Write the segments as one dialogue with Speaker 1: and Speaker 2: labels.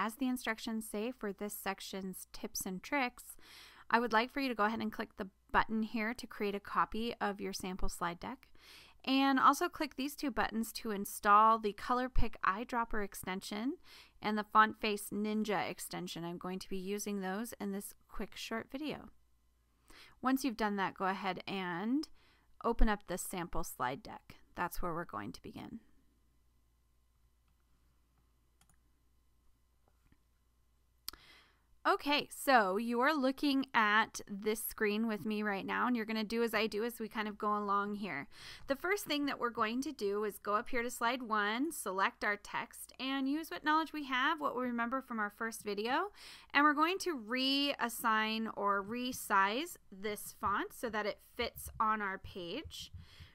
Speaker 1: as the instructions say for this section's tips and tricks, I would like for you to go ahead and click the button here to create a copy of your sample slide deck. And also click these two buttons to install the Color Pick Eyedropper extension and the Font Face Ninja extension. I'm going to be using those in this quick short video. Once you've done that, go ahead and open up the sample slide deck. That's where we're going to begin. Okay, so you are looking at this screen with me right now, and you're going to do as I do as we kind of go along here. The first thing that we're going to do is go up here to slide 1, select our text, and use what knowledge we have, what we remember from our first video, and we're going to reassign or resize this font so that it fits on our page.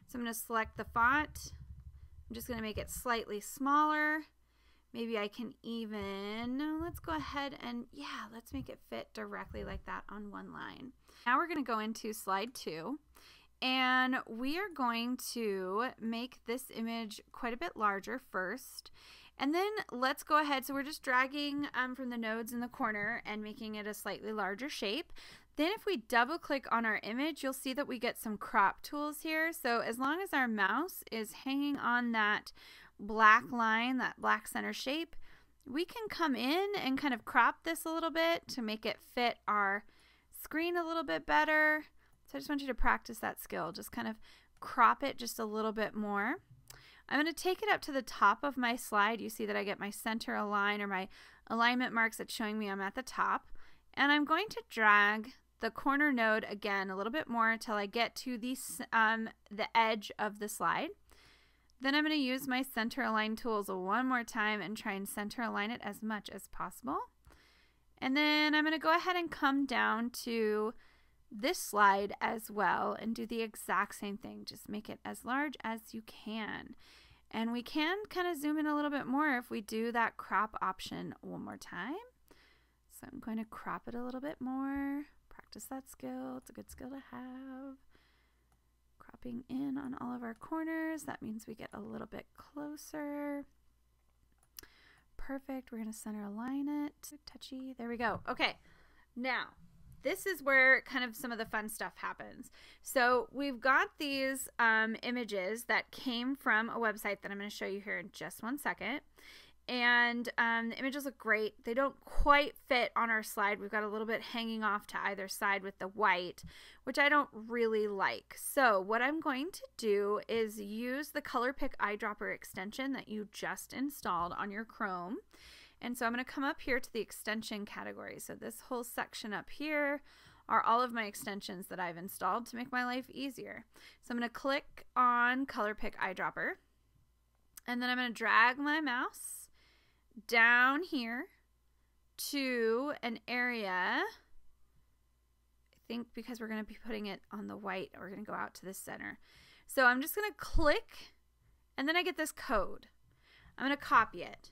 Speaker 1: So I'm going to select the font. I'm just going to make it slightly smaller. Maybe I can even, let's go ahead and, yeah, let's make it fit directly like that on one line. Now we're going to go into slide 2, and we are going to make this image quite a bit larger first. And then let's go ahead, so we're just dragging from the nodes in the corner and making it a slightly larger shape. Then if we double click on our image, you'll see that we get some crop tools here. So as long as our mouse is hanging on that black line, that black center shape, we can come in and kind of crop this a little bit to make it fit our screen a little bit better. So I just want you to practice that skill. Just kind of crop it just a little bit more. I'm going to take it up to the top of my slide. You see that I get my center align or my alignment marks that's showing me I'm at the top. And I'm going to drag the corner node again a little bit more until I get to the edge of the slide. Then I'm going to use my center align tools one more time and try and center align it as much as possible. And then I'm going to go ahead and come down to this slide as well and do the exact same thing. Just make it as large as you can. And we can kind of zoom in a little bit more if we do that crop option one more time. So I'm going to crop it a little bit more. Practice that skill. It's a good skill to have. Cropping in on all of our corners. That means we get a little bit closer. Perfect. We're going to center align it. Touchy. There we go. Okay. Now, this is where kind of some of the fun stuff happens. So we've got these images that came from a website that I'm going to show you here in just one second. And the images look great. They don't quite fit on our slide. We've got a little bit hanging off to either side with the white, which I don't really like. So what I'm going to do is use the Color Pick Eyedropper extension that you just installed on your Chrome. And so I'm going to come up here to the extension category. So this whole section up here are all of my extensions that I've installed to make my life easier. So I'm going to click on Color Pick Eyedropper, and then I'm going to drag my mouse down here to an area, I think because we're going to be putting it on the white, we're going to go out to the center. So I'm just going to click, and then I get this code. I'm going to copy it.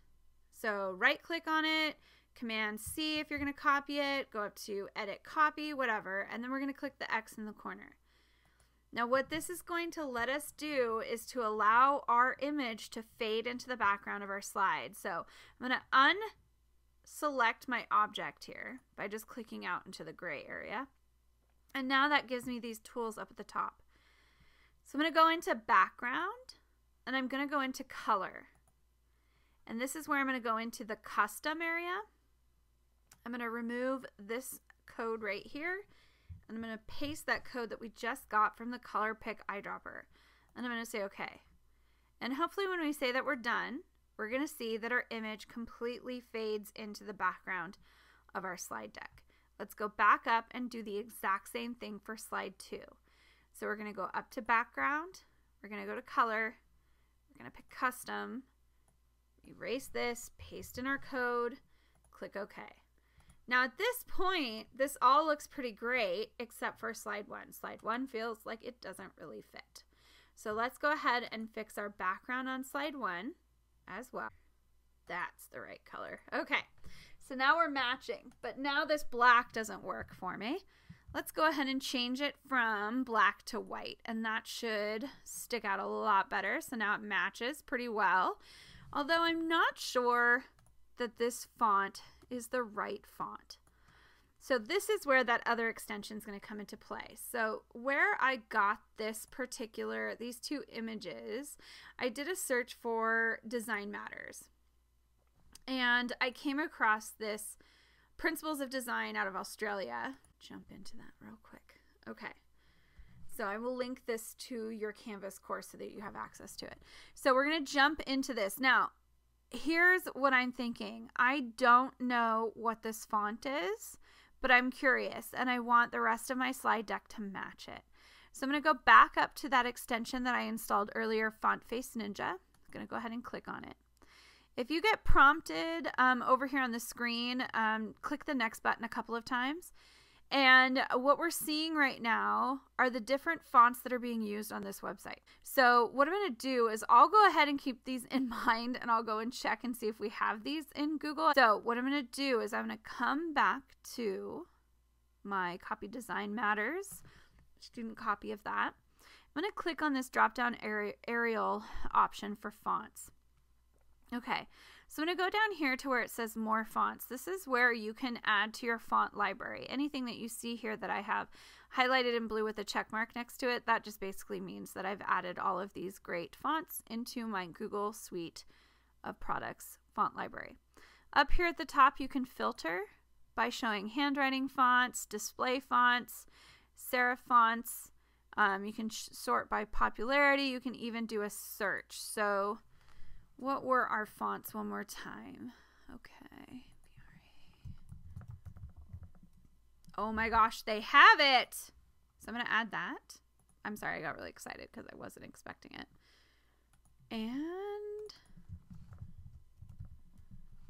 Speaker 1: So right click on it, Command C if you're going to copy it, go up to Edit Copy, whatever, and then we're going to click the X in the corner. Now what this is going to let us do is to allow our image to fade into the background of our slide. So I'm going to unselect my object here by just clicking out into the gray area. And now that gives me these tools up at the top. So I'm going to go into background, and I'm going to go into color. And this is where I'm going to go into the custom area. I'm going to remove this code right here. And I'm going to paste that code that we just got from the Color Pick Eyedropper. And I'm going to say OK. And hopefully when we say that we're done, we're going to see that our image completely fades into the background of our slide deck. Let's go back up and do the exact same thing for slide 2. So we're going to go up to background. We're going to go to color. We're going to pick custom. Erase this, paste in our code, click OK. Now at this point, this all looks pretty great except for slide 1. Slide 1 feels like it doesn't really fit. So let's go ahead and fix our background on slide 1 as well. That's the right color. Okay, so now we're matching, but now this black doesn't work for me. Let's go ahead and change it from black to white, and that should stick out a lot better. So now it matches pretty well. Although I'm not sure that this font is the right font. So this is where that other extension is going to come into play. So where I got these two images, I did a search for Design Matters. And I came across this Principles of Design out of Australia. Jump into that real quick. Okay. So I will link this to your Canvas course so that you have access to it. So we're going to jump into this. Now, here's what I'm thinking. I don't know what this font is, but I'm curious and I want the rest of my slide deck to match it. So I'm going to go back up to that extension that I installed earlier, Font Face Ninja. I'm going to go ahead and click on it. If you get prompted over here on the screen, click the next button a couple of times. And what we're seeing right now are the different fonts that are being used on this website. So what I'm going to do is I'll go ahead and keep these in mind, and I'll go and check and see if we have these in Google. So what I'm going to do is I'm going to come back to my Copy Design Matters, student copy of that. I'm going to click on this drop-down Arial option for fonts. Okay, so I'm going to go down here to where it says More Fonts. This is where you can add to your font library. Anything that you see here that I have highlighted in blue with a check mark next to it, that just basically means that I've added all of these great fonts into my Google Suite of Products font library. Up here at the top, you can filter by showing handwriting fonts, display fonts, serif fonts. You can sort by popularity. You can even do a search. So what were our fonts one more time? Okay. Oh my gosh, they have it. So I'm going to add that. I'm sorry, I got really excited because I wasn't expecting it. And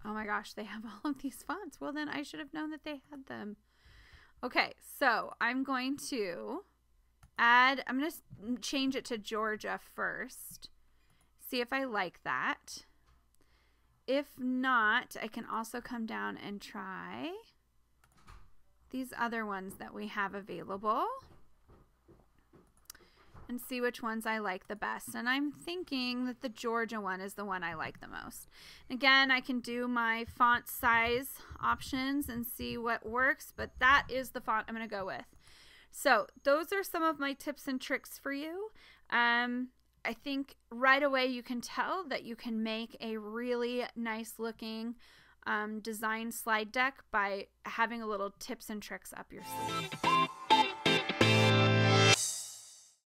Speaker 1: oh my gosh, they have all of these fonts. Well, then I should have known that they had them. Okay, so I'm going to change it to Georgia first. See if I like that. If not, I can also come down and try these other ones that we have available and see which ones I like the best. And I'm thinking that the Georgia one is the one I like the most. Again, I can do my font size options and see what works, but that is the font I'm going to go with. So those are some of my tips and tricks for you. I think right away you can tell that you can make a really nice looking design slide deck by having a little tips and tricks up your sleeve.